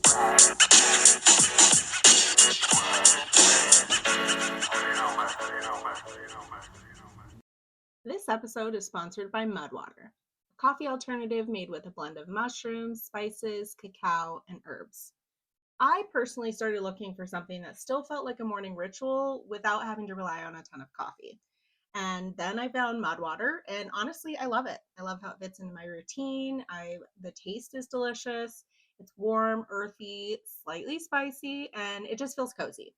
This episode is sponsored by Mudwater, a coffee alternative made with a blend of mushrooms, spices, cacao, and herbs. I personally started looking for something that still felt like a morning ritual without having to rely on a ton of coffee. And then I found Mudwater, and honestly, I love it. I love how it fits into my routine. The taste is delicious. It's warm, earthy, slightly spicy, and it just feels cozy.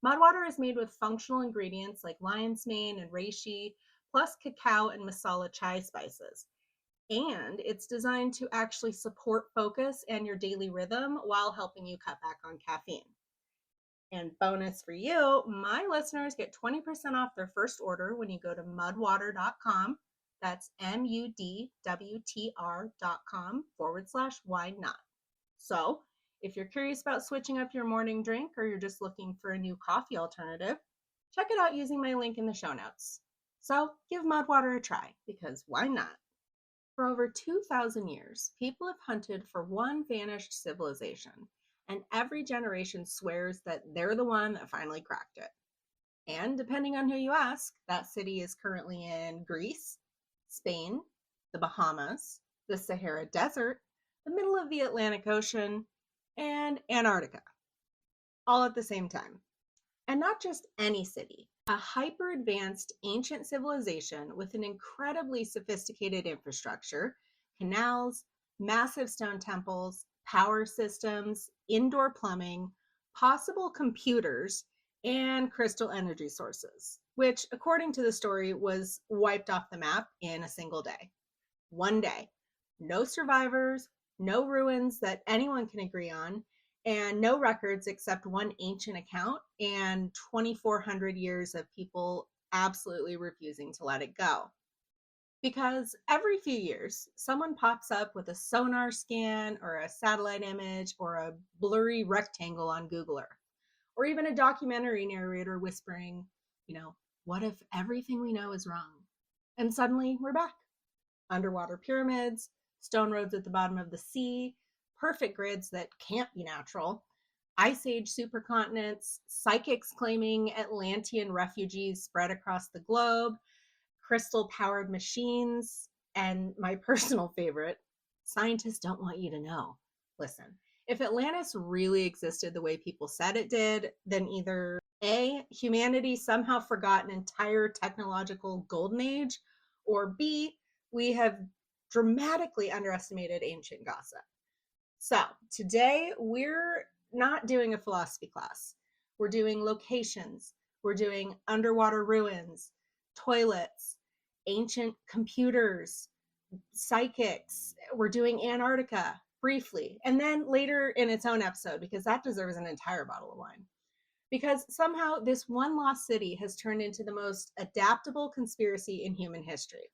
Mudwater is made with functional ingredients like lion's mane and reishi, plus cacao and masala chai spices. And it's designed to actually support focus and your daily rhythm while helping you cut back on caffeine. And bonus for you, my listeners get 20% off their first order when you go to mudwater.com. That's mudwtr.com/why not. So if you're curious about switching up your morning drink or you're just looking for a new coffee alternative, check it out using my link in the show notes. So give Mudwater a try, because why not? For over 2,000 years, people have hunted for one vanished civilization, and every generation swears that they're the one that finally cracked it. And depending on who you ask, that city is currently in Greece, Spain, the Bahamas, the Sahara Desert, the middle of the Atlantic Ocean, and Antarctica, all at the same time. And not just any city, a hyper-advanced ancient civilization with an incredibly sophisticated infrastructure, canals, massive stone temples, power systems, indoor plumbing, possible computers, and crystal energy sources, which, according to the story, was wiped off the map in a single day. One day. No survivors, no ruins that anyone can agree on, and no records except one ancient account and 2,400 years of people absolutely refusing to let it go. Because every few years, someone pops up with a sonar scan or a satellite image or a blurry rectangle on Google Earth, or even a documentary narrator whispering, what if everything we know is wrong? And suddenly we're back. Underwater pyramids, stone roads at the bottom of the sea, perfect grids that can't be natural, ice age supercontinents, psychics claiming Atlantean refugees spread across the globe, crystal-powered machines, and my personal favorite, scientists don't want you to know. Listen, if Atlantis really existed the way people said it did, then either A, humanity somehow forgot an entire technological golden age, or B, we have dramatically underestimated ancient gossip. So today we're not doing a philosophy class. We're doing locations. We're doing underwater ruins, toilets, ancient computers, psychics. We're doing Antarctica briefly, and then later in its own episode, because that deserves an entire bottle of wine. Because somehow this one lost city has turned into the most adaptable conspiracy in human history.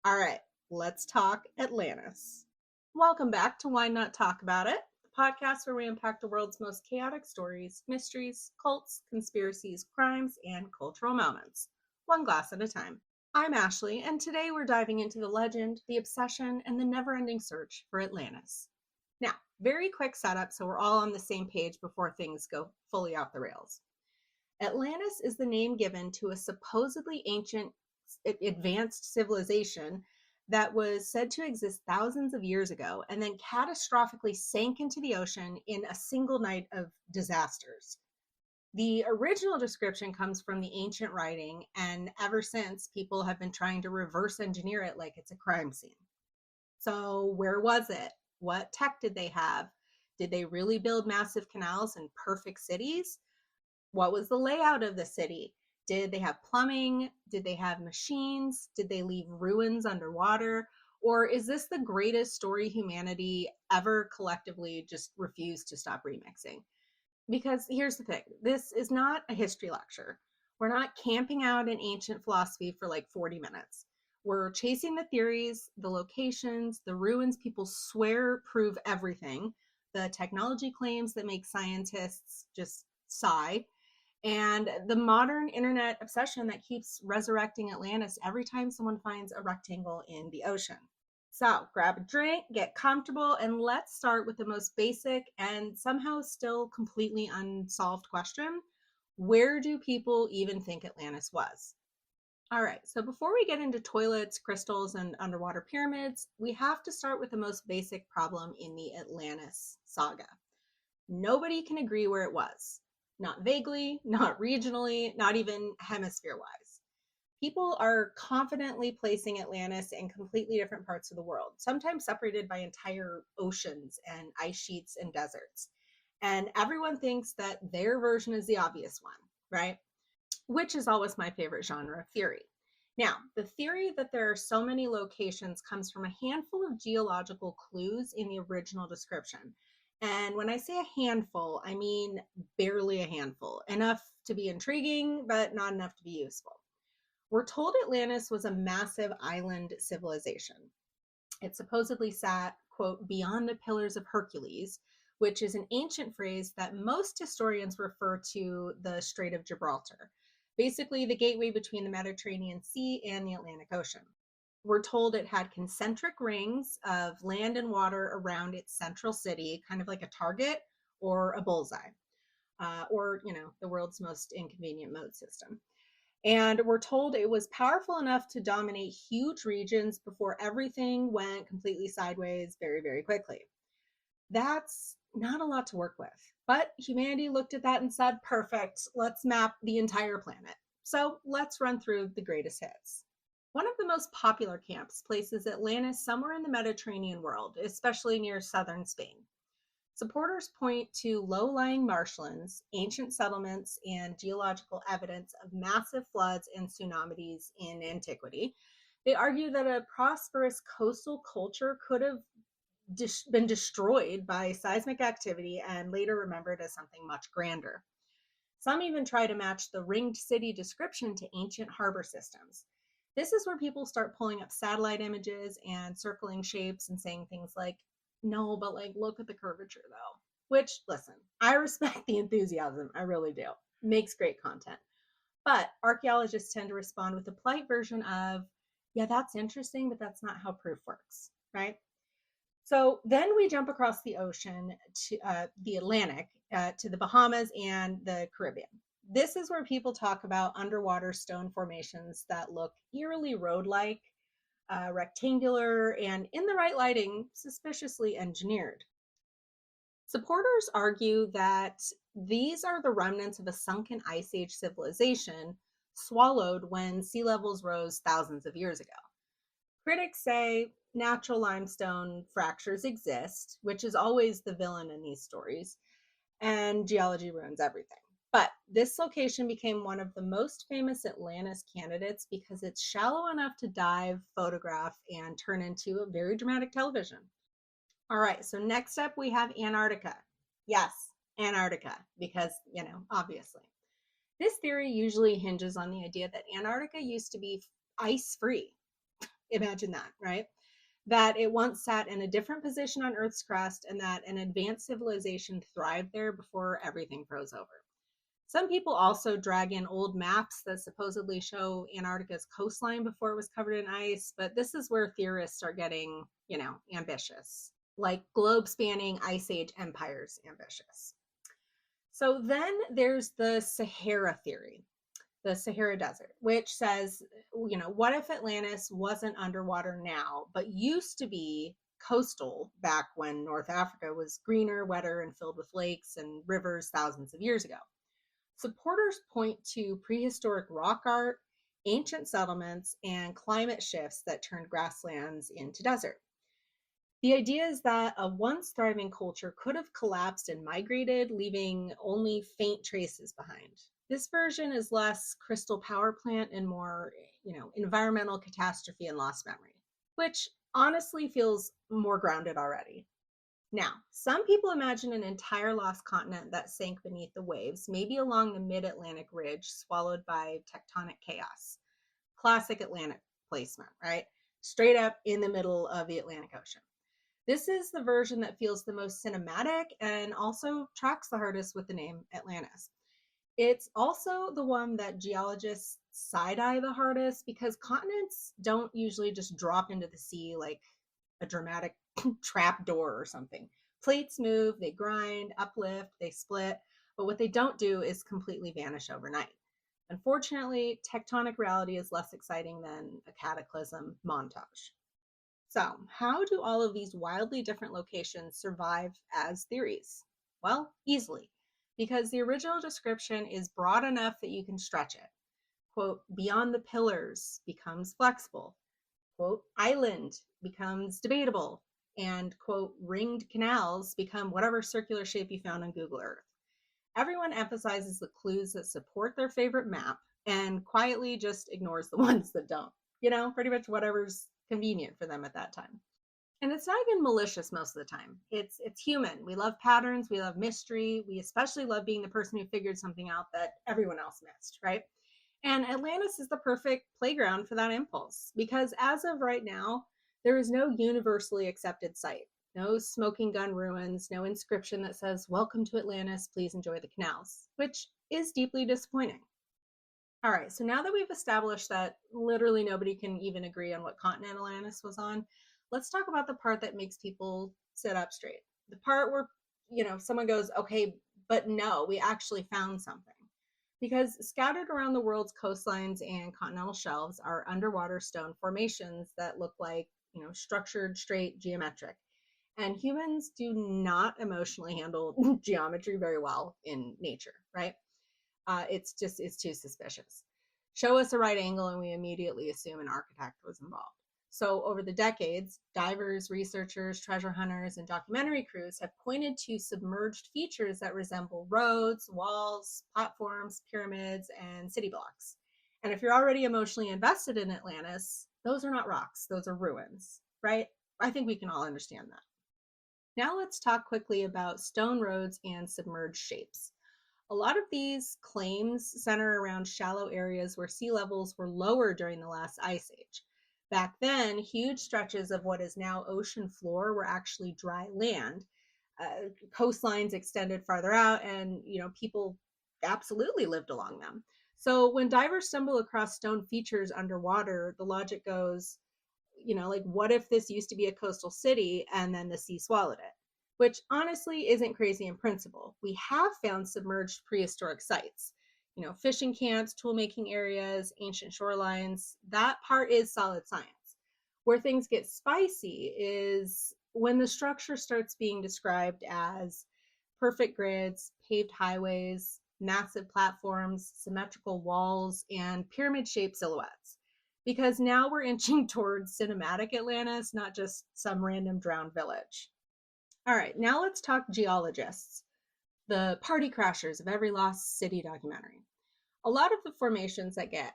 All right, let's talk Atlantis. Welcome back to Why Not Talk About It, the podcast where we unpack the world's most chaotic stories, mysteries, cults, conspiracies, crimes, and cultural moments, one glass at a time. I'm Ashley, and today we're diving into the legend, the obsession, and the never-ending search for Atlantis. Now, very quick setup so we're all on the same page before things go fully off the rails. Atlantis is the name given to a supposedly ancient, advanced civilization that was said to exist thousands of years ago and then catastrophically sank into the ocean in a single night of disasters. The original description comes from the ancient writing, and ever since, people have been trying to reverse engineer it like it's a crime scene. So where was it? What tech did they have? Did they really build massive canals and perfect cities? What was the layout of the city? Did they have plumbing? Did they have machines? Did they leave ruins underwater? Or is this the greatest story humanity ever collectively just refused to stop remixing? Because here's the thing, this is not a history lecture. We're not camping out in ancient philosophy for like 40 minutes. We're chasing the theories, the locations, the ruins people swear prove everything, the technology claims that make scientists just sigh, and the modern internet obsession that keeps resurrecting Atlantis every time someone finds a rectangle in the ocean. So grab a drink, get comfortable, and let's start with the most basic and somehow still completely unsolved question. Where do people even think Atlantis was? All right, so before we get into toilets, crystals, and underwater pyramids, we have to start with the most basic problem in the Atlantis saga. Nobody can agree where it was. Not vaguely, not regionally, not even hemisphere wise. People are confidently placing Atlantis in completely different parts of the world, sometimes separated by entire oceans and ice sheets and deserts. And everyone thinks that their version is the obvious one, right? Which is always my favorite genre of theory. Now, the theory that there are so many locations comes from a handful of geological clues in the original description. And when I say a handful, I mean barely a handful, enough to be intriguing, but not enough to be useful. We're told Atlantis was a massive island civilization. It supposedly sat, quote, beyond the Pillars of Hercules, which is an ancient phrase that most historians refer to the Strait of Gibraltar, basically the gateway between the Mediterranean Sea and the Atlantic Ocean. We're told it had concentric rings of land and water around its central city, kind of like a target or a bullseye, or, the world's most inconvenient mode system. And we're told it was powerful enough to dominate huge regions before everything went completely sideways very, very quickly. That's not a lot to work with. But humanity looked at that and said, perfect, let's map the entire planet. So let's run through the greatest hits. One of the most popular camps places Atlantis somewhere in the Mediterranean world, especially near southern Spain. Supporters point to low-lying marshlands, ancient settlements, and geological evidence of massive floods and tsunamis in antiquity. They argue that a prosperous coastal culture could have been destroyed by seismic activity and later remembered as something much grander. Some even try to match the ringed city description to ancient harbor systems. This is where people start pulling up satellite images and circling shapes and saying things like, no, but look at the curvature though. Which, listen, I respect the enthusiasm. I really do. Makes great content. But archaeologists tend to respond with a polite version of, yeah, that's interesting, but that's not how proof works, right? So then we jump across the ocean to the Atlantic, to the Bahamas and the Caribbean. This is where people talk about underwater stone formations that look eerily road-like, rectangular, and in the right lighting, suspiciously engineered. Supporters argue that these are the remnants of a sunken ice age civilization swallowed when sea levels rose thousands of years ago. Critics say natural limestone fractures exist, which is always the villain in these stories, and geology ruins everything. But this location became one of the most famous Atlantis candidates because it's shallow enough to dive, photograph, and turn into a very dramatic television. All right, so next up we have Antarctica. Yes, Antarctica, because, obviously. This theory usually hinges on the idea that Antarctica used to be ice-free. Imagine that, right? That it once sat in a different position on Earth's crust and that an advanced civilization thrived there before everything froze over. Some people also drag in old maps that supposedly show Antarctica's coastline before it was covered in ice, but this is where theorists are getting, ambitious, like globe-spanning ice age empires ambitious. So then there's the Sahara theory, the Sahara Desert, which says, what if Atlantis wasn't underwater now, but used to be coastal back when North Africa was greener, wetter, and filled with lakes and rivers thousands of years ago? Supporters point to prehistoric rock art, ancient settlements, and climate shifts that turned grasslands into desert. The idea is that a once thriving culture could have collapsed and migrated, leaving only faint traces behind. This version is less crystal power plant and more, environmental catastrophe and lost memory, which honestly feels more grounded already. Now, some people imagine an entire lost continent that sank beneath the waves, maybe along the mid-Atlantic ridge, swallowed by tectonic chaos. Classic Atlantic placement, right? Straight up in the middle of the Atlantic Ocean. This is the version that feels the most cinematic and also tracks the hardest with the name Atlantis. It's also the one that geologists side-eye the hardest because continents don't usually just drop into the sea like a dramatic trap door or something. Plates move, they grind, uplift, they split, but what they don't do is completely vanish overnight. Unfortunately, tectonic reality is less exciting than a cataclysm montage. So, how do all of these wildly different locations survive as theories? Well, easily, because the original description is broad enough that you can stretch it. Quote, beyond the pillars becomes flexible. Quote, island becomes debatable. And, quote, ringed canals become whatever circular shape you found on Google Earth. Everyone emphasizes the clues that support their favorite map and quietly just ignores the ones that don't. Pretty much whatever's convenient for them at that time. And it's not even malicious most of the time. It's human. We love patterns, we love mystery, we especially love being the person who figured something out that everyone else missed, right? And Atlantis is the perfect playground for that impulse because as of right now, there is no universally accepted site. No smoking gun ruins, no inscription that says, welcome to Atlantis, please enjoy the canals, which is deeply disappointing. All right, so now that we've established that literally nobody can even agree on what continent Atlantis was on, let's talk about the part that makes people sit up straight. The part where, someone goes, okay, but no, we actually found something. Because scattered around the world's coastlines and continental shelves are underwater stone formations that look like, structured, straight, geometric. And humans do not emotionally handle geometry very well in nature, right? It's too suspicious. Show us a right angle and we immediately assume an architect was involved. So over the decades, divers, researchers, treasure hunters, and documentary crews have pointed to submerged features that resemble roads, walls, platforms, pyramids, and city blocks. And if you're already emotionally invested in Atlantis, those are not rocks, those are ruins, right? I think we can all understand that. Now let's talk quickly about stone roads and submerged shapes. A lot of these claims center around shallow areas where sea levels were lower during the last ice age. Back then, huge stretches of what is now ocean floor were actually dry land. Coastlines extended farther out, and people absolutely lived along them. So when divers stumble across stone features underwater, the logic goes, what if this used to be a coastal city and then the sea swallowed it? Which honestly isn't crazy in principle. We have found submerged prehistoric sites, fishing camps, tool making areas, ancient shorelines. That part is solid science. Where things get spicy is when the structure starts being described as perfect grids, paved highways, massive platforms, symmetrical walls, and pyramid-shaped silhouettes. Because now we're inching towards cinematic Atlantis, not just some random drowned village. All right, now let's talk geologists, the party crashers of every lost city documentary. A lot of the formations that get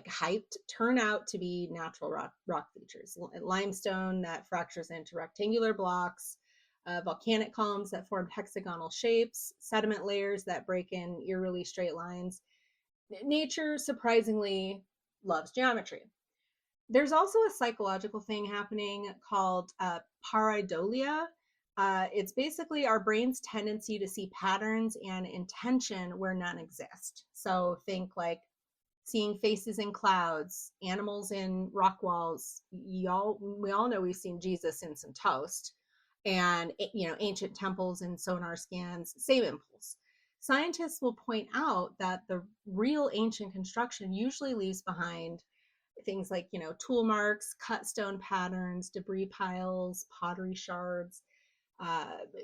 hyped turn out to be natural rock features. Limestone that fractures into rectangular blocks, volcanic columns that form hexagonal shapes, sediment layers that break in eerily straight lines. Nature surprisingly loves geometry. There's also a psychological thing happening called pareidolia. It's basically our brain's tendency to see patterns and intention where none exist. So think like seeing faces in clouds, animals in rock walls. We all know we've seen Jesus in some toast, and ancient temples and sonar scans. Same impulse. Scientists will point out that the real ancient construction usually leaves behind things like tool marks, cut stone patterns, debris piles, pottery shards.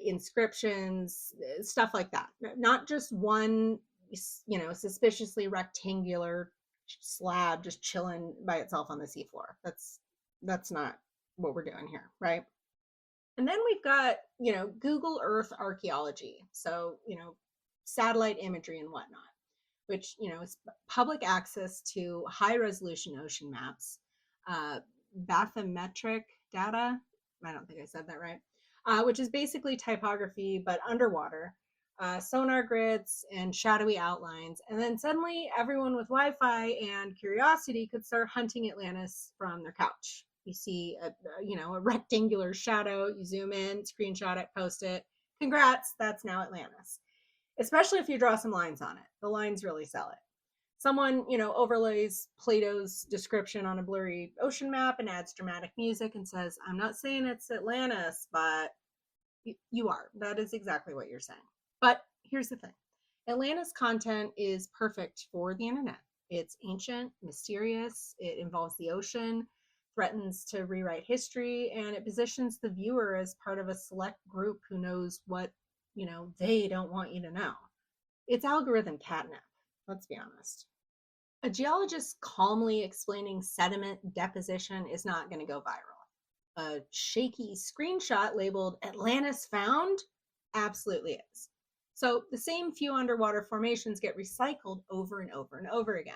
Inscriptions, stuff like that. Not just one, suspiciously rectangular slab just chilling by itself on the seafloor. That's not what we're doing here, right? And then we've got, Google Earth archaeology. So, satellite imagery and whatnot, which, is public access to high resolution ocean maps, bathymetric data. I don't think I said that right. Which is basically typography, but underwater, sonar grids and shadowy outlines. And then suddenly everyone with Wi-Fi and curiosity could start hunting Atlantis from their couch. You see a rectangular shadow, you zoom in, screenshot it, post it. Congrats, that's now Atlantis. Especially if you draw some lines on it. The lines really sell it. Someone, overlays Plato's description on a blurry ocean map and adds dramatic music and says, I'm not saying it's Atlantis, but you are. That is exactly what you're saying. But here's the thing. Atlantis content is perfect for the internet. It's ancient, mysterious, it involves the ocean, threatens to rewrite history, and it positions the viewer as part of a select group who knows what, they don't want you to know. It's algorithm catnip, let's be honest. A geologist calmly explaining sediment deposition is not going to go viral. A shaky screenshot labeled Atlantis found absolutely is. So the same few underwater formations get recycled over and over and over again.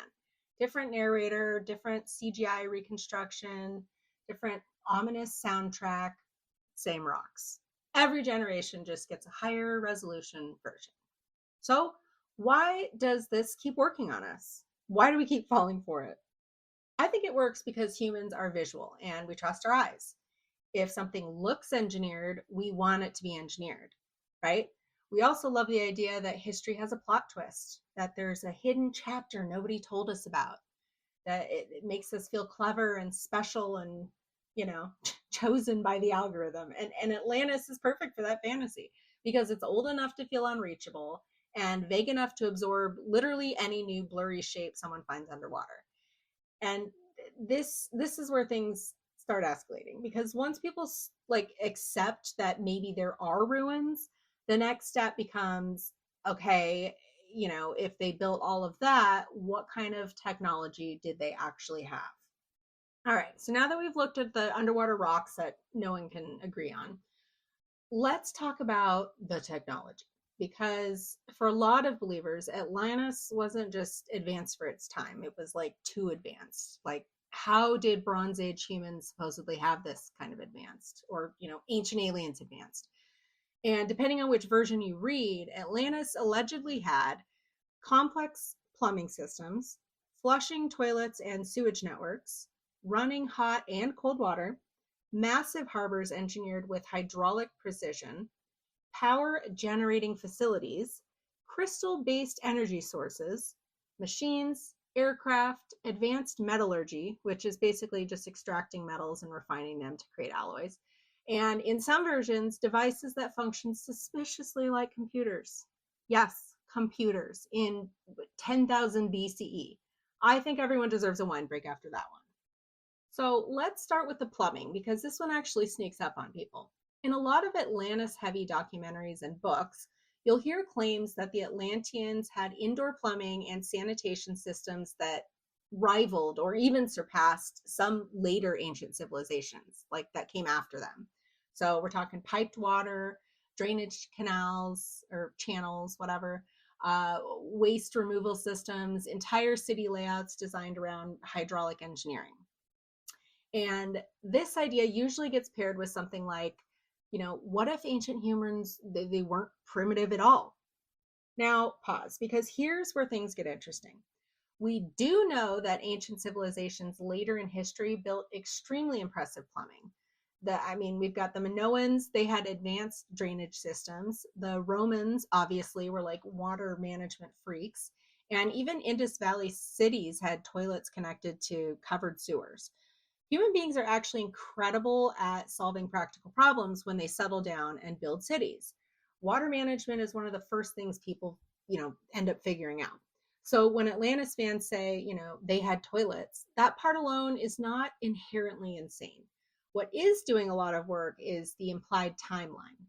Different narrator, different CGI reconstruction, different ominous soundtrack, same rocks. Every generation just gets a higher resolution version. So why does this keep working on us? Why do we keep falling for it? I think it works because humans are visual and we trust our eyes. If something looks engineered, we want it to be engineered, right? We also love the idea that history has a plot twist, that there's a hidden chapter nobody told us about, that it makes us feel clever and special and, chosen by the algorithm. And Atlantis is perfect for that fantasy because it's old enough to feel unreachable and vague enough to absorb literally any new blurry shape someone finds underwater. And this is where things start escalating, because once people accept that maybe there are ruins, the next step becomes, okay, if they built all of that, what kind of technology did they actually have? All right, so now that we've looked at the underwater rocks that no one can agree on, let's talk about the technology. Because for a lot of believers, Atlantis wasn't just advanced for its time, it was like too advanced. Like, how did Bronze Age humans supposedly have this kind of advanced, or ancient aliens advanced? And depending on which version you read, Atlantis allegedly had complex plumbing systems, flushing toilets and sewage networks, running hot and cold water, massive harbors engineered with hydraulic precision, power generating facilities, crystal-based energy sources, machines, aircraft, advanced metallurgy, which is basically just extracting metals and refining them to create alloys, and in some versions, devices that function suspiciously like computers. Yes, computers in 10,000 BCE. I think everyone deserves a wine break after that one. So let's start with the plumbing, because this one actually sneaks up on people. In a lot of Atlantis-heavy documentaries and books, you'll hear claims that the Atlanteans had indoor plumbing and sanitation systems that rivaled or even surpassed some later ancient civilizations, like that came after them. So we're talking piped water, drainage canals or channels, whatever, waste removal systems, entire city layouts designed around hydraulic engineering. And this idea usually gets paired with something like, what if ancient humans, they weren't primitive at all? Now, pause, because here's where things get interesting. We do know that ancient civilizations later in history built extremely impressive plumbing. We've got the Minoans, they had advanced drainage systems. The Romans, obviously, were like water management freaks. And even Indus Valley cities had toilets connected to covered sewers. Human beings are actually incredible at solving practical problems when they settle down and build cities. Water management is one of the first things people, end up figuring out. So when Atlantis fans say, they had toilets, that part alone is not inherently insane. What is doing a lot of work is the implied timeline.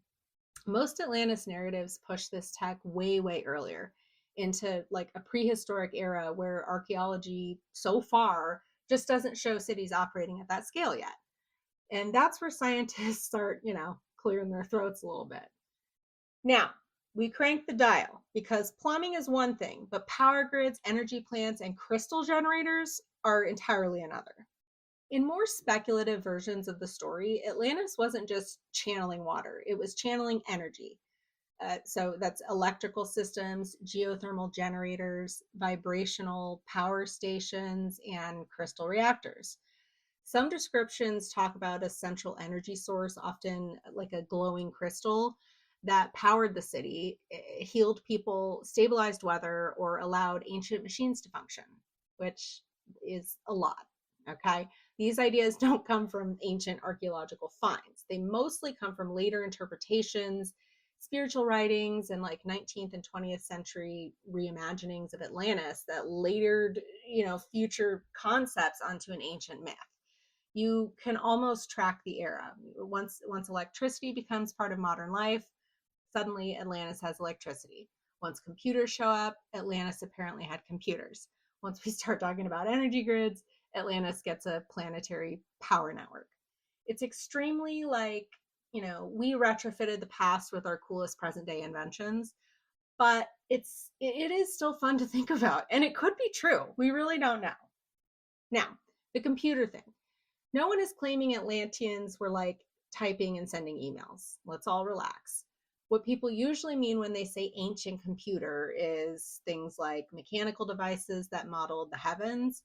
Most Atlantis narratives push this tech way, way earlier into like a prehistoric era where archaeology so far just doesn't show cities operating at that scale yet. And that's where scientists start, clearing their throats a little bit. Now, we crank the dial because plumbing is one thing, but power grids, energy plants, and crystal generators are entirely another. In more speculative versions of the story, Atlantis wasn't just channeling water, it was channeling energy. So that's electrical systems, geothermal generators, vibrational power stations, and crystal reactors. Some descriptions talk about a central energy source, often like a glowing crystal, that powered the city, healed people, stabilized weather, or allowed ancient machines to function, which is a lot. Okay. These ideas don't come from ancient archaeological finds. They mostly come from later interpretations, spiritual writings, and like 19th and 20th century reimaginings of Atlantis that later, future concepts onto an ancient myth. You can almost track the era. Once electricity becomes part of modern life, suddenly Atlantis has electricity. Once computers show up, Atlantis apparently had computers. Once we start talking about energy grids, Atlantis gets a planetary power network. It's extremely like, we retrofitted the past with our coolest present day inventions, but it is still fun to think about, and it could be true. We really don't know. Now, the computer thing. No one is claiming Atlanteans were like typing and sending emails. Let's all relax. What people usually mean when they say ancient computer is things like mechanical devices that modeled the heavens,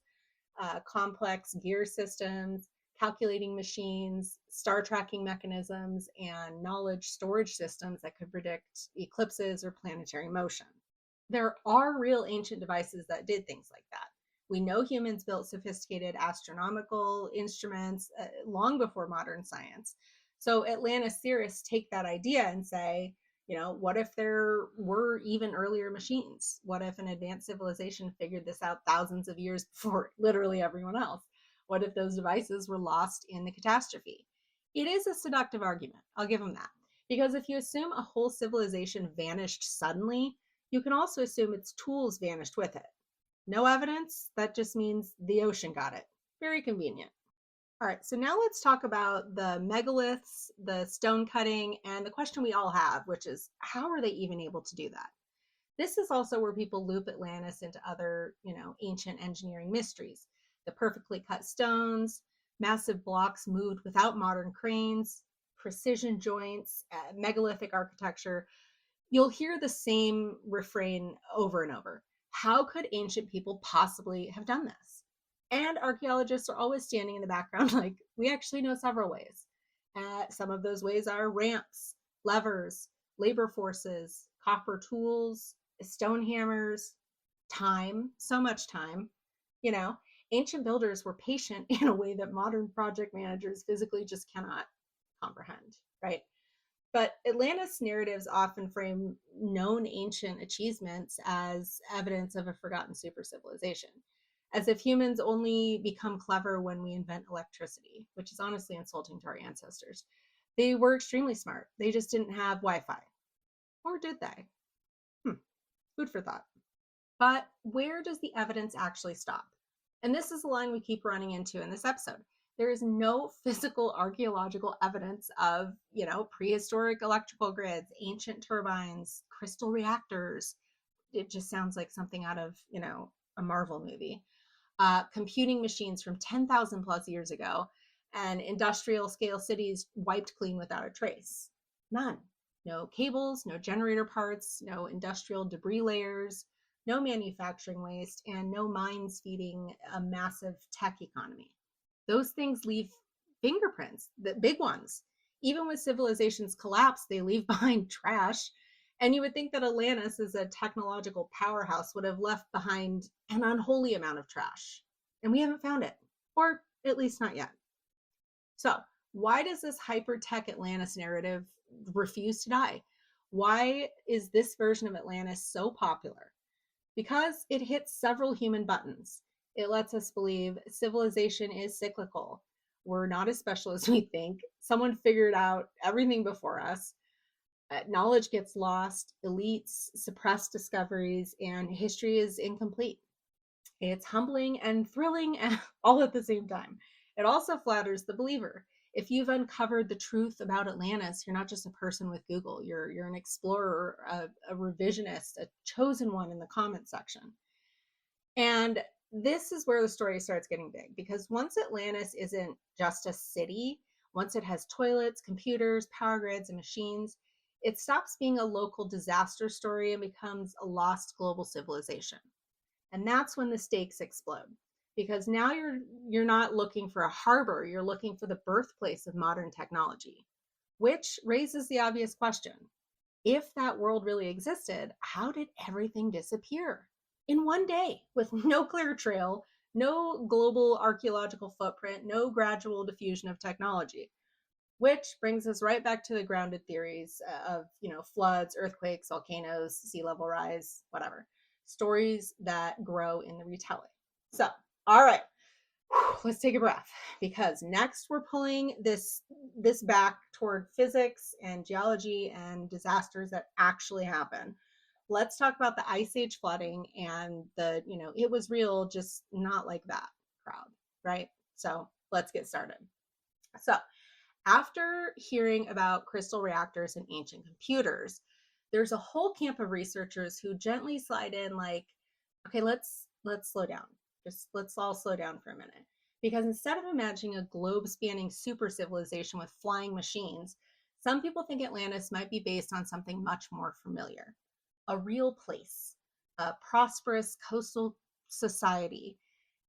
complex gear systems, calculating machines, star tracking mechanisms, and knowledge storage systems that could predict eclipses or planetary motion. There are real ancient devices that did things like that. We know humans built sophisticated astronomical instruments long before modern science. So Atlantis theorists take that idea and say, what if there were even earlier machines? What if an advanced civilization figured this out thousands of years before literally everyone else? What if those devices were lost in the catastrophe? It is a seductive argument. I'll give them that. Because if you assume a whole civilization vanished suddenly, you can also assume its tools vanished with it. No evidence, that just means the ocean got it. Very convenient. All right, so now let's talk about the megaliths, the stone cutting, and the question we all have, which is how are they even able to do that? This is also where people loop Atlantis into other, ancient engineering mysteries. The perfectly cut stones, massive blocks moved without modern cranes, precision joints, megalithic architecture. You'll hear the same refrain over and over. How could ancient people possibly have done this? And archaeologists are always standing in the background like, we actually know several ways. Some of those ways are ramps, levers, labor forces, copper tools, stone hammers, time, so much time. Ancient builders were patient in a way that modern project managers physically just cannot comprehend, right? But Atlantis narratives often frame known ancient achievements as evidence of a forgotten super civilization, as if humans only become clever when we invent electricity, which is honestly insulting to our ancestors. They were extremely smart. They just didn't have Wi-Fi. Or did they? Food for thought. But where does the evidence actually stop? And this is the line we keep running into in this episode. There is no physical archaeological evidence of, prehistoric electrical grids, ancient turbines, crystal reactors. It just sounds like something out of, a Marvel movie. Computing machines from 10,000 plus years ago, and industrial scale cities wiped clean without a trace. None. No cables, no generator parts, no industrial debris layers, no manufacturing waste, and no mines feeding a massive tech economy. Those things leave fingerprints, the big ones. Even when civilizations collapse, they leave behind trash. And you would think that Atlantis, as a technological powerhouse, would have left behind an unholy amount of trash. And we haven't found it, or at least not yet. So, why does this hyper-tech Atlantis narrative refuse to die? Why is this version of Atlantis so popular? Because it hits several human buttons. It lets us believe civilization is cyclical. We're not as special as we think. Someone figured out everything before us. Knowledge gets lost, elites suppress discoveries, and history is incomplete. It's humbling and thrilling all at the same time. It also flatters the believer. If you've uncovered the truth about Atlantis, you're not just a person with Google. You're an explorer, a revisionist, a chosen one in the comment section. And this is where the story starts getting big, because once Atlantis isn't just a city, once it has toilets, computers, power grids, and machines, it stops being a local disaster story and becomes a lost global civilization. And that's when the stakes explode, because now you're not looking for a harbor, you're looking for the birthplace of modern technology, which raises the obvious question. If that world really existed, how did everything disappear in one day with no clear trail, no global archaeological footprint, no gradual diffusion of technology? Which brings us right back to the grounded theories of, floods, earthquakes, volcanoes, sea level rise, whatever. Stories that grow in the retelling. So, all right, let's take a breath, because next we're pulling this back toward physics and geology and disasters that actually happen. Let's talk about the ice age flooding and it was real, just not like that crowd, right? So let's get started. So after hearing about crystal reactors and ancient computers, there's a whole camp of researchers who gently slide in like, okay, let's slow down. Just let's all slow down for a minute. Because instead of imagining a globe spanning super civilization with flying machines, some people think Atlantis might be based on something much more familiar. A real place, a prosperous coastal society,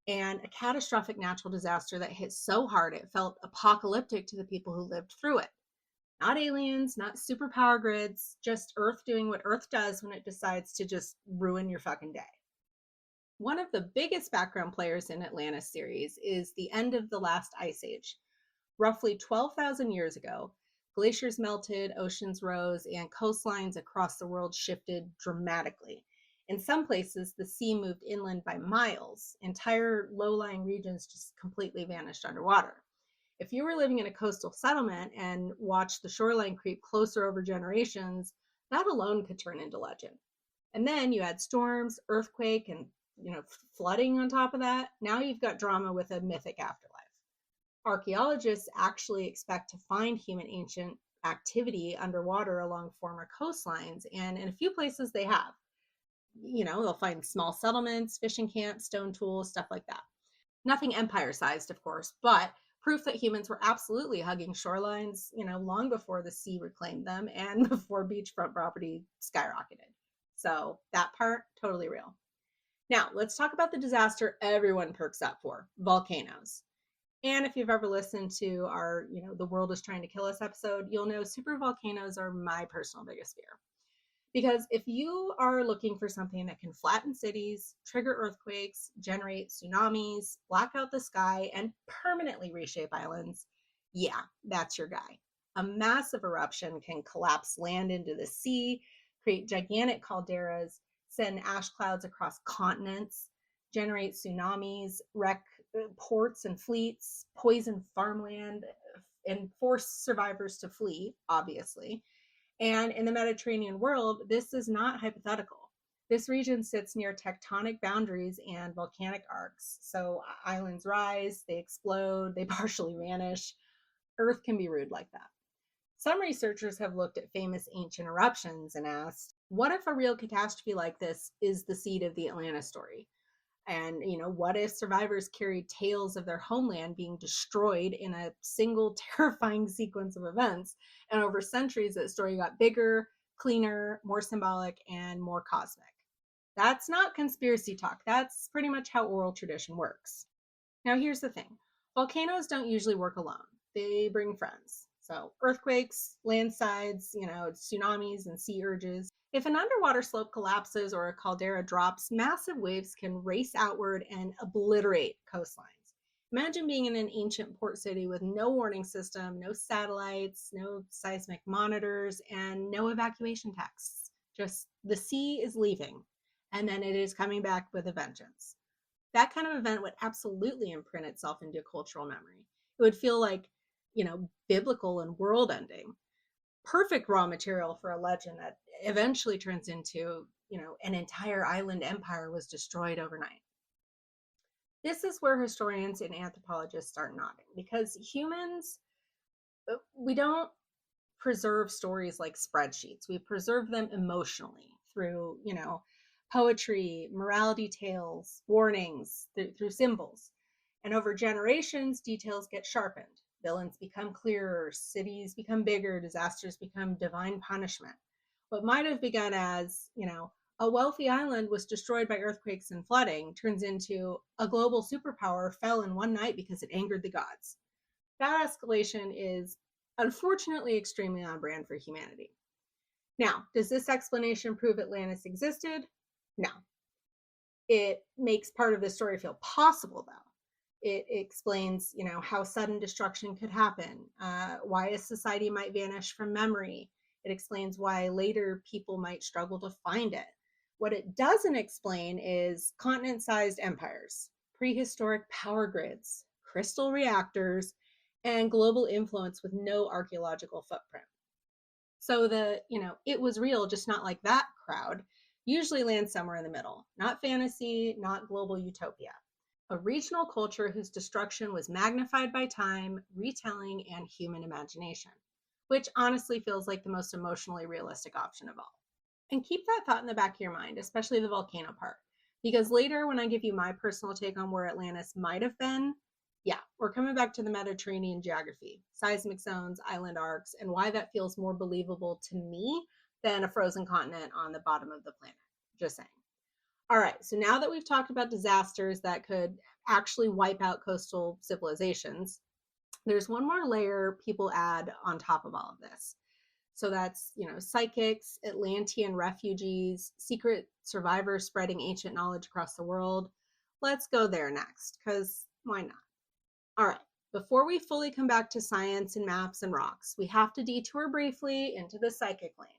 and a catastrophic natural disaster that hit so hard it felt apocalyptic to the people who lived through it. Not aliens, not superpower grids, just Earth doing what Earth does when it decides to just ruin your fucking day. One of the biggest background players in Atlantis series is the end of the last ice age. Roughly 12,000 years ago, glaciers melted, oceans rose, and coastlines across the world shifted dramatically. In some places, the sea moved inland by miles. Entire low-lying regions just completely vanished underwater. If you were living in a coastal settlement and watched the shoreline creep closer over generations, that alone could turn into legend. And then you add storms, earthquake, and flooding on top of that. Now you've got drama with a mythic afterlife. Archaeologists actually expect to find human ancient activity underwater along former coastlines, and in a few places they have. They'll find small settlements, fishing camps, stone tools, stuff like that. Nothing empire sized, of course, but proof that humans were absolutely hugging shorelines, long before the sea reclaimed them and before beachfront property skyrocketed. So that part, totally real. Now, let's talk about the disaster everyone perks up for: volcanoes. And if you've ever listened to our, The World is Trying to Kill Us episode, you'll know super volcanoes are my personal biggest fear. Because if you are looking for something that can flatten cities, trigger earthquakes, generate tsunamis, black out the sky, and permanently reshape islands, yeah, that's your guy. A massive eruption can collapse land into the sea, create gigantic calderas, send ash clouds across continents, generate tsunamis, wreck ports and fleets, poison farmland, and force survivors to flee, obviously. And in the Mediterranean world, this is not hypothetical. This region sits near tectonic boundaries and volcanic arcs. So islands rise, they explode, they partially vanish. Earth can be rude like that. Some researchers have looked at famous ancient eruptions and asked, what if a real catastrophe like this is the seed of the Atlantis story? And, what if survivors carried tales of their homeland being destroyed in a single terrifying sequence of events? And over centuries, that story got bigger, cleaner, more symbolic, and more cosmic. That's not conspiracy talk. That's pretty much how oral tradition works. Now, here's the thing. Volcanoes don't usually work alone. They bring friends. So earthquakes, landslides, tsunamis and sea urges. If an underwater slope collapses or a caldera drops, massive waves can race outward and obliterate coastlines. Imagine being in an ancient port city with no warning system, no satellites, no seismic monitors, and no evacuation texts. Just the sea is leaving, and then it is coming back with a vengeance. That kind of event would absolutely imprint itself into cultural memory. It would feel like, biblical and world ending. Perfect raw material for a legend that eventually turns into, an entire island empire was destroyed overnight. This is where historians and anthropologists start nodding, because humans, we don't preserve stories like spreadsheets. We preserve them emotionally through, poetry, morality tales, warnings, through symbols. And over generations, details get sharpened. Villains become clearer, cities become bigger, disasters become divine punishment. What might have begun as, a wealthy island was destroyed by earthquakes and flooding turns into a global superpower fell in one night because it angered the gods. That escalation is unfortunately extremely on brand for humanity. Now, does this explanation prove Atlantis existed? No. It makes part of the story feel possible, though. It explains, how sudden destruction could happen, why a society might vanish from memory. It explains why later people might struggle to find it. What it doesn't explain is continent-sized empires, prehistoric power grids, crystal reactors, and global influence with no archaeological footprint. So it was real, just not like that crowd, usually lands somewhere in the middle. Not fantasy, not global utopia. A regional culture whose destruction was magnified by time, retelling, and human imagination, which honestly feels like the most emotionally realistic option of all. And keep that thought in the back of your mind, especially the volcano part, because later when I give you my personal take on where Atlantis might have been, yeah, we're coming back to the Mediterranean geography, seismic zones, island arcs, and why that feels more believable to me than a frozen continent on the bottom of the planet. Just saying. All right, so now that we've talked about disasters that could actually wipe out coastal civilizations, there's one more layer people add on top of all of this. So that's, psychics, Atlantean refugees, secret survivors spreading ancient knowledge across the world. Let's go there next, because why not? All right, before we fully come back to science and maps and rocks, we have to detour briefly into the psychic lane,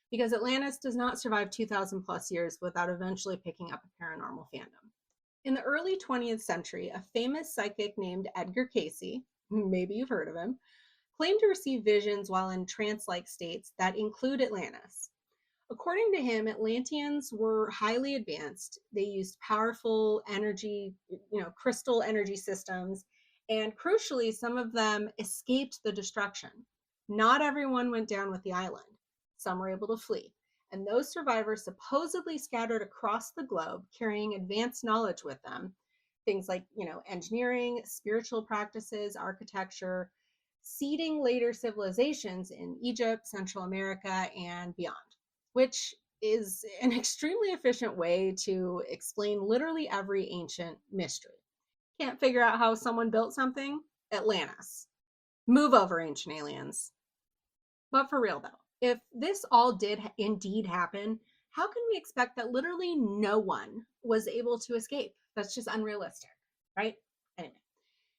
because Atlantis does not survive 2,000 plus years without eventually picking up a paranormal fandom. In the early 20th century, a famous psychic named Edgar Cayce, maybe you've heard of him, claimed to receive visions while in trance-like states that include Atlantis. According to him, Atlanteans were highly advanced. They used powerful energy, crystal energy systems, and crucially, some of them escaped the destruction. Not everyone went down with the island. Some were able to flee. And those survivors supposedly scattered across the globe, carrying advanced knowledge with them. Things like, engineering, spiritual practices, architecture, seeding later civilizations in Egypt, Central America, and beyond, which is an extremely efficient way to explain literally every ancient mystery. Can't figure out how someone built something? Atlantis. Move over, ancient aliens. But for real, though, if this all did indeed happen, how can we expect that literally no one was able to escape? That's just unrealistic, right? Anyway,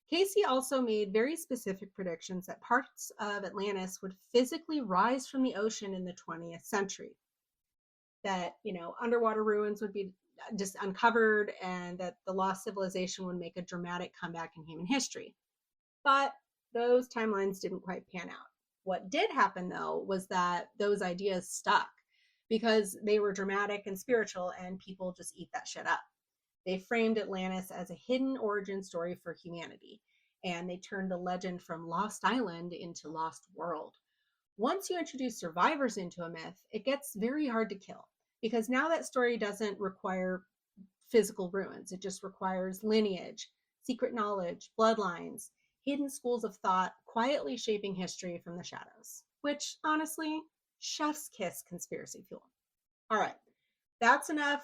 Cayce also made very specific predictions that parts of Atlantis would physically rise from the ocean in the 20th century. That, underwater ruins would be just uncovered and that the lost civilization would make a dramatic comeback in human history. But those timelines didn't quite pan out. What did happen, though, was that those ideas stuck because they were dramatic and spiritual, and people just eat that shit up. They framed Atlantis as a hidden origin story for humanity, and they turned the legend from Lost Island into Lost World. Once you introduce survivors into a myth, it gets very hard to kill, because now that story doesn't require physical ruins. It just requires lineage, secret knowledge, bloodlines, hidden schools of thought quietly shaping history from the shadows, which honestly, chef's kiss conspiracy fuel. All right, that's enough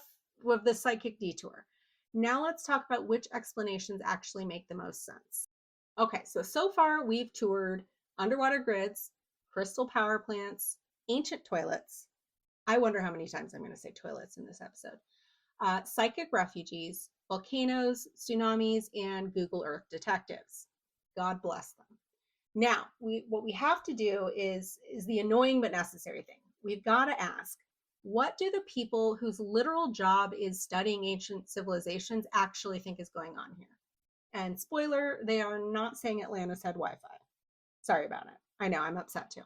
of the psychic detour. Now let's talk about which explanations actually make the most sense. Okay, so far we've toured underwater grids, crystal power plants, ancient toilets. I wonder how many times I'm going to say toilets in this episode. Psychic refugees, volcanoes, tsunamis, and Google Earth detectives. God bless them. Now, what we have to do is the annoying but necessary thing. We've got to ask, what do the people whose literal job is studying ancient civilizations actually think is going on here? And spoiler, they are not saying Atlantis had Wi-Fi. Sorry about it. I know, I'm upset too.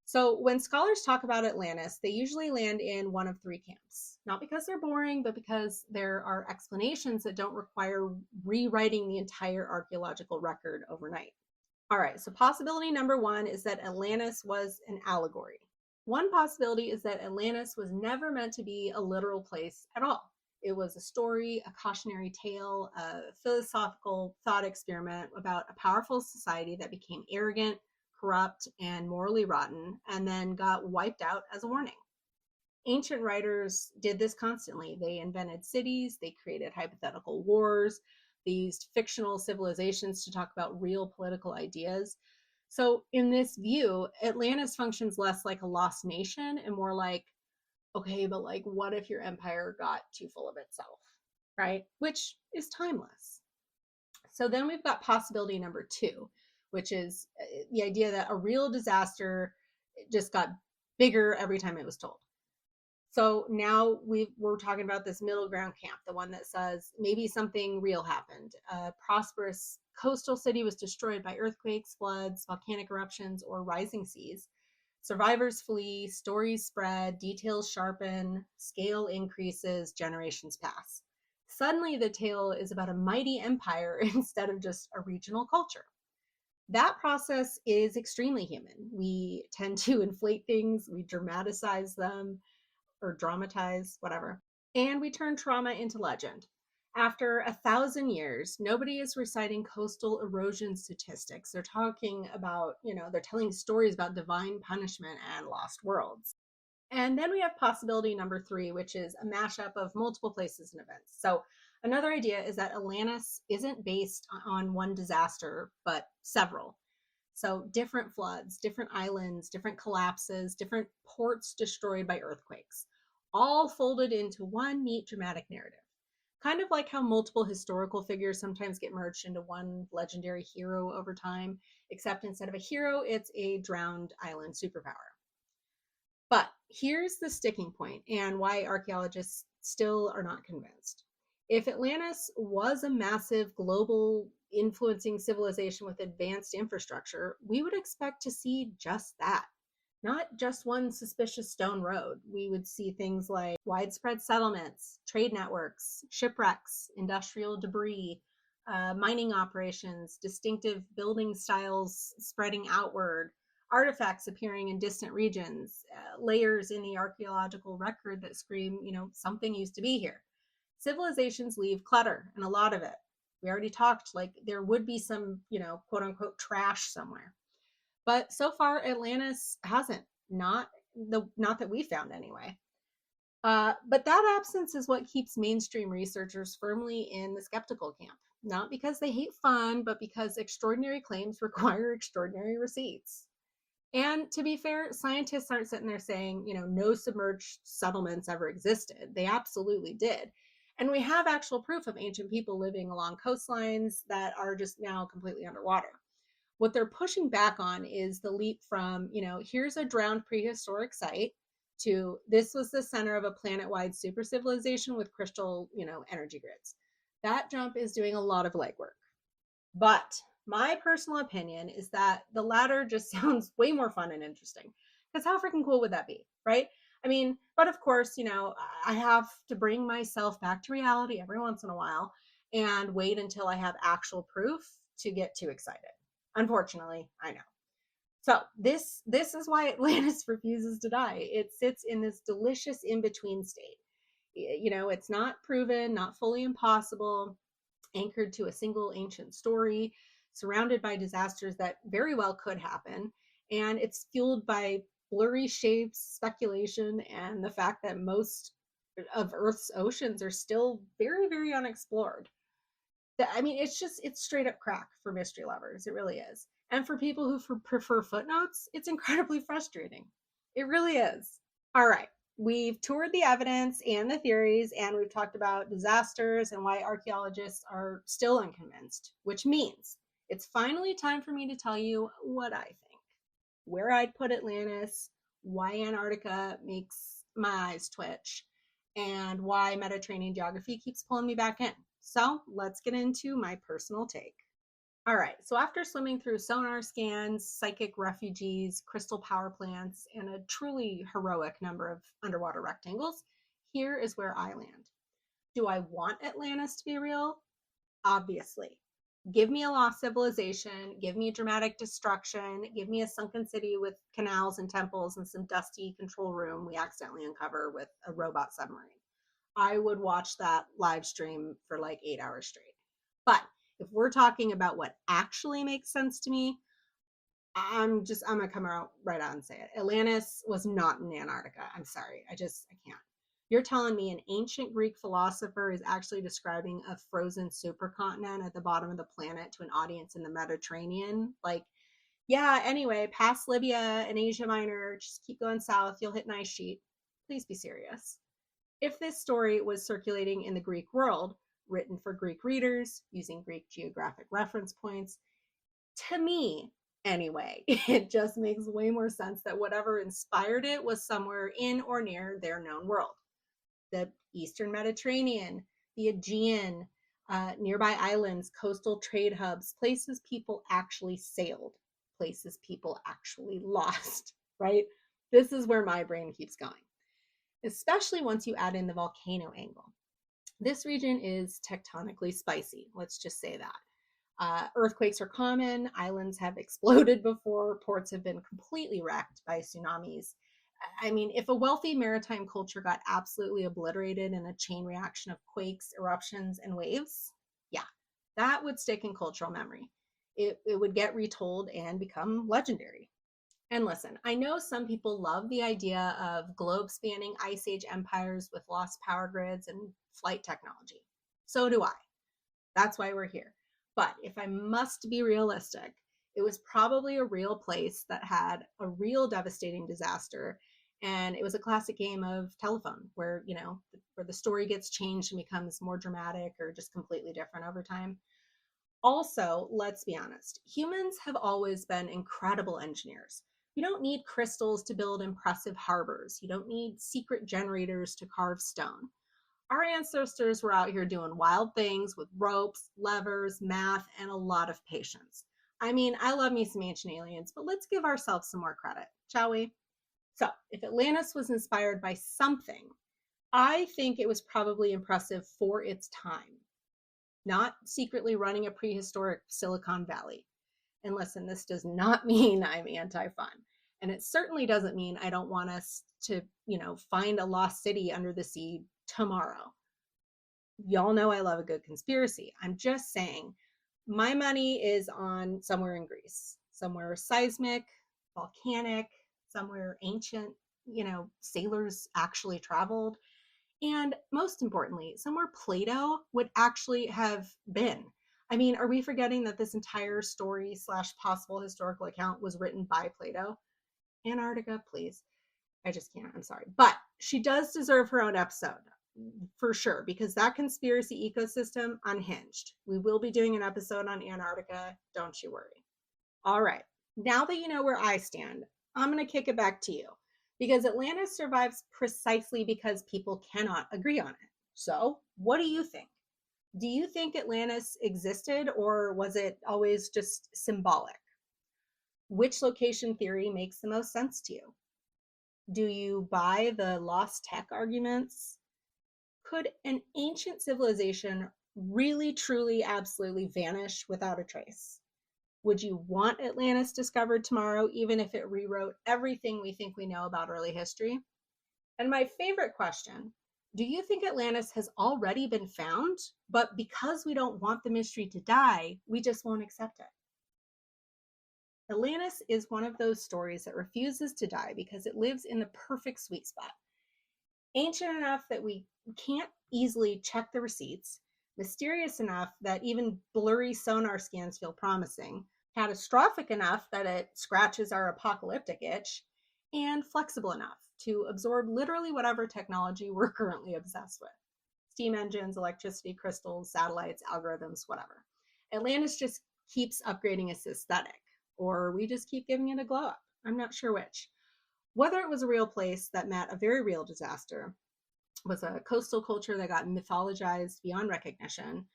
So when scholars talk about Atlantis, they usually land in one of three camps. Not because they're boring, but because there are explanations that don't require rewriting the entire archaeological record overnight. All right, so possibility number one is that Atlantis was an allegory. One possibility is that Atlantis was never meant to be a literal place at all. It was a story, a cautionary tale, a philosophical thought experiment about a powerful society that became arrogant, corrupt, and morally rotten, and then got wiped out as a warning. Ancient writers did this constantly. They invented cities, they created hypothetical wars, they used fictional civilizations to talk about real political ideas. So in this view, Atlantis functions less like a lost nation and more like, okay, but like, what if your empire got too full of itself, right? Which is timeless. So then we've got possibility number two, which is the idea that a real disaster just got bigger every time it was told. So now we're talking about this middle ground camp, the one that says maybe something real happened. A prosperous coastal city was destroyed by earthquakes, floods, volcanic eruptions, or rising seas. Survivors flee, stories spread, details sharpen, scale increases, generations pass. Suddenly, the tale is about a mighty empire instead of just a regional culture. That process is extremely human. We tend to inflate things, we dramatize them, or dramatize, whatever. And we turn trauma into legend. After 1,000 years, nobody is reciting coastal erosion statistics. They're talking about, they're telling stories about divine punishment and lost worlds. And then we have possibility number three, which is a mashup of multiple places and events. So another idea is that Atlantis isn't based on one disaster, but several. So different floods, different islands, different collapses, different ports destroyed by earthquakes, all folded into one neat dramatic narrative. Kind of like how multiple historical figures sometimes get merged into one legendary hero over time, except instead of a hero, it's a drowned island superpower. But here's the sticking point and why archaeologists still are not convinced. If Atlantis was a massive global influencing civilization with advanced infrastructure, we would expect to see just that. Not just one suspicious stone road. We would see things like widespread settlements, trade networks, shipwrecks, industrial debris, mining operations, distinctive building styles spreading outward, artifacts appearing in distant regions, layers in the archaeological record that scream, something used to be here. Civilizations leave clutter, and a lot of it. We already talked, like there would be some, quote unquote trash somewhere. But so far, Atlantis hasn't. Not that we found anyway. But that absence is what keeps mainstream researchers firmly in the skeptical camp. Not because they hate fun, but because extraordinary claims require extraordinary receipts. And to be fair, scientists aren't sitting there saying, no submerged settlements ever existed. They absolutely did. And we have actual proof of ancient people living along coastlines that are just now completely underwater. What they're pushing back on is the leap from, here's a drowned prehistoric site to this was the center of a planet-wide super civilization with crystal, energy grids. That jump is doing a lot of legwork. But my personal opinion is that the latter just sounds way more fun and interesting. Because how freaking cool would that be, right? I mean, but of course, I have to bring myself back to reality every once in a while and wait until I have actual proof to get too excited. Unfortunately, I know. So this is why Atlantis refuses to die. It sits in this delicious in-between state. It's not proven, not fully impossible, anchored to a single ancient story, surrounded by disasters that very well could happen. And it's fueled by blurry shapes, speculation, and the fact that most of Earth's oceans are still very, very unexplored. I mean, it's straight up crack for mystery lovers. It really is. And for people who prefer footnotes, it's incredibly frustrating. It really is. All right. We've toured the evidence and the theories, and we've talked about disasters and why archaeologists are still unconvinced, which means it's finally time for me to tell you what I think, where I'd put Atlantis, why Antarctica makes my eyes twitch, and why Mediterranean geography keeps pulling me back in. So let's get into my personal take. All right, so after swimming through sonar scans, psychic refugees, crystal power plants, and a truly heroic number of underwater rectangles, here is where I land. Do I want Atlantis to be real? Obviously. Give me a lost civilization, give me dramatic destruction, give me a sunken city with canals and temples and some dusty control room we accidentally uncover with a robot submarine. I would watch that live stream for like 8 hours straight. But if we're talking about what actually makes sense to me, I'm gonna come out right out and say it. Atlantis was not in Antarctica. I'm sorry. I can't. You're telling me an ancient Greek philosopher is actually describing a frozen supercontinent at the bottom of the planet to an audience in the Mediterranean? Like, Yeah, anyway, past Libya and Asia Minor, just keep going south, you'll hit an ice sheet. Please be serious. If this story was circulating in the Greek world, written for Greek readers, using Greek geographic reference points, to me, anyway, it just makes way more sense that whatever inspired it was somewhere in or near their known world. The Eastern Mediterranean, the Aegean, nearby islands, coastal trade hubs, places people actually sailed, places people actually lost, right? This is where my brain keeps going, especially once you add in the volcano angle. This region is tectonically spicy, let's just say that. Earthquakes are common, islands have exploded before, ports have been completely wrecked by tsunamis. I mean, if a wealthy maritime culture got absolutely obliterated in a chain reaction of quakes, eruptions, and waves, yeah, that would stick in cultural memory. It would get retold and become legendary. And listen, I know some people love the idea of globe spanning ice age empires with lost power grids and flight technology. So do I. That's why we're here. But if I must be realistic, it was probably a real place that had a real devastating disaster. And it was a classic game of telephone where, where the story gets changed and becomes more dramatic or just completely different over time. Also, let's be honest, humans have always been incredible engineers. You don't need crystals to build impressive harbors. You don't need secret generators to carve stone. Our ancestors were out here doing wild things with ropes, levers, math, and a lot of patience. I mean, I love me some ancient aliens, but let's give ourselves some more credit, shall we? So, if Atlantis was inspired by something, I think it was probably impressive for its time, not secretly running a prehistoric Silicon Valley. And listen, this does not mean I'm anti-fun. And it certainly doesn't mean I don't want us to, find a lost city under the sea tomorrow. Y'all know I love a good conspiracy. I'm just saying my money is on somewhere in Greece, somewhere seismic, volcanic, somewhere ancient, sailors actually traveled. And most importantly, somewhere Plato would actually have been. I mean, are we forgetting that this entire story / possible historical account was written by Plato? Antarctica, please. I just can't. I'm sorry. But she does deserve her own episode for sure, because that conspiracy ecosystem unhinged. We will be doing an episode on Antarctica. Don't you worry. All right. Now that you know where I stand, I'm going to kick it back to you because Atlantis survives precisely because people cannot agree on it. So, what do you think? Do you think Atlantis existed or was it always just symbolic? Which location theory makes the most sense to you? Do you buy the lost tech arguments? Could an ancient civilization really, truly, absolutely vanish without a trace? Would you want Atlantis discovered tomorrow, even if it rewrote everything we think we know about early history? And my favorite question, do you think Atlantis has already been found, but because we don't want the mystery to die, we just won't accept it? Atlantis is one of those stories that refuses to die because it lives in the perfect sweet spot. Ancient enough that we can't easily check the receipts, mysterious enough that even blurry sonar scans feel promising, catastrophic enough that it scratches our apocalyptic itch, and flexible enough to absorb literally whatever technology we're currently obsessed with. Steam engines, electricity, crystals, satellites, algorithms, whatever. Atlantis just keeps upgrading its aesthetic, or we just keep giving it a glow up. I'm not sure which. Whether it was a real place that met a very real disaster, was a coastal culture that got mythologized beyond recognition,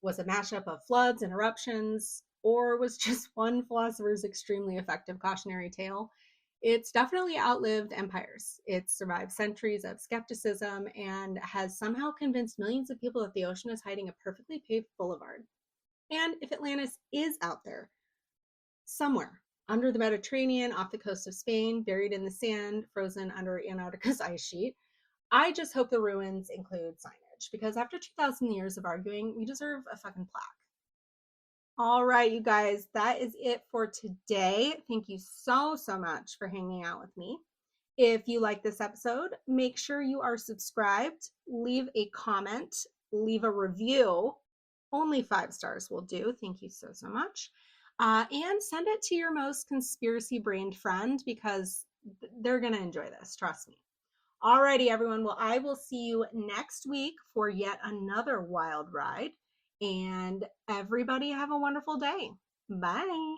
was a mashup of floods and eruptions, or was just one philosopher's extremely effective cautionary tale, it's definitely outlived empires. It's survived centuries of skepticism and has somehow convinced millions of people that the ocean is hiding a perfectly paved boulevard. And if Atlantis is out there, somewhere under the Mediterranean, off the coast of Spain, buried in the sand, frozen under Antarctica's ice sheet, I just hope the ruins include signage, because after 2,000 years of arguing, we deserve a fucking plaque. All right, you guys, that is it for today. Thank you so much for hanging out with me. If you like this episode, make sure you are subscribed, leave a comment, leave a review. Only 5 stars will do. Thank you so much. And send it to your most conspiracy brained friend because they're going to enjoy this. Trust me. Alrighty, everyone. Well, I will see you next week for yet another wild ride. And everybody have a wonderful day. Bye.